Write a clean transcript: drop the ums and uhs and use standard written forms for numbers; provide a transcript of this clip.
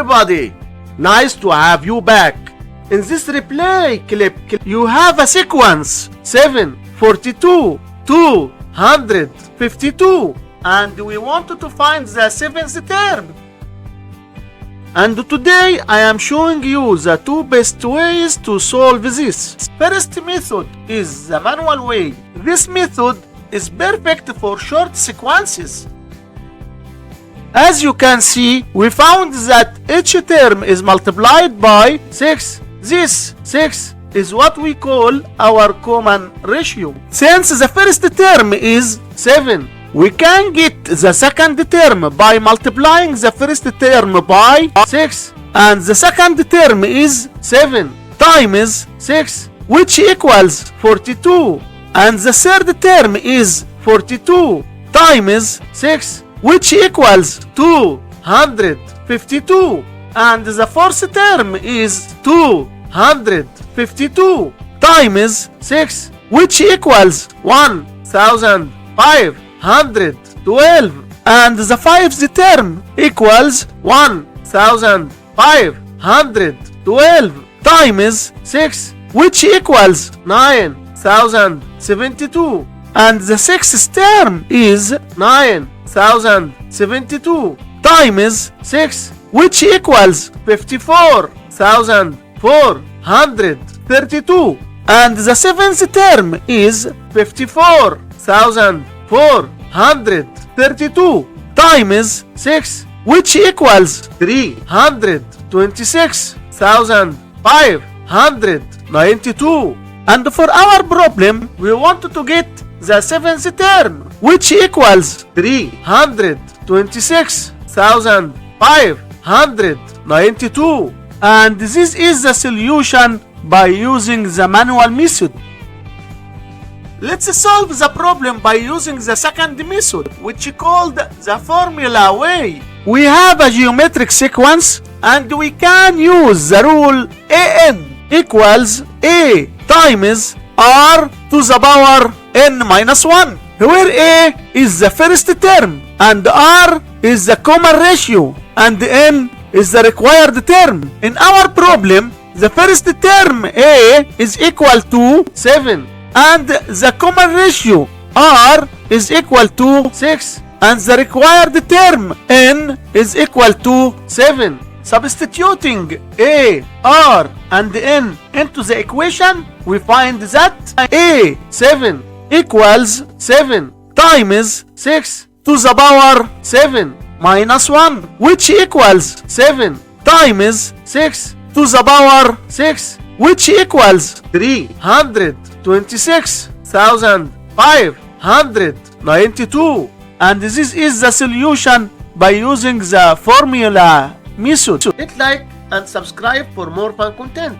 everybody! Nice to have you back. In this replay clip, you have a sequence 7, 42, 252, and we wanted to find the seventh term. And today I am showing you the two best ways to solve this. First method is the manual way. This method is perfect for short sequences. As you can see, we found that each term is multiplied by 6. This 6 is what we call our common ratio. Since the first term is 7, we can get the second term by multiplying the first term by 6. And the second term is 7 times 6, which equals 42. And the third term is 42 times 6, which equals 252. And the fourth term is 252 times 6, which equals 1512. And the fifth term equals 1512 times 6, which equals 9072. And the sixth term is 9072 times 6, which equals 54,432. And the seventh term is 54,432 times 6, which equals 326,592. And for our problem, we want to get the seventh term, which equals 326,592. And this is the solution by using the manual method. Let's solve the problem by using the second method, which is called the formula way. We have a geometric sequence and we can use the rule an equals a times r to the power n minus 1, where a is the first term and r is the common ratio and n is the required term. In our problem, the first term a is equal to 7 and the common ratio r is equal to 6 and the required term n is equal to 7. Substituting a, r, and n into the equation, we find that a 7 equals 7 times 6 to the power 7 minus 1, which equals 7 times 6 to the power 6, which equals 326,592. And this is the solution by using the formula method. Hit like and subscribe for more fun content.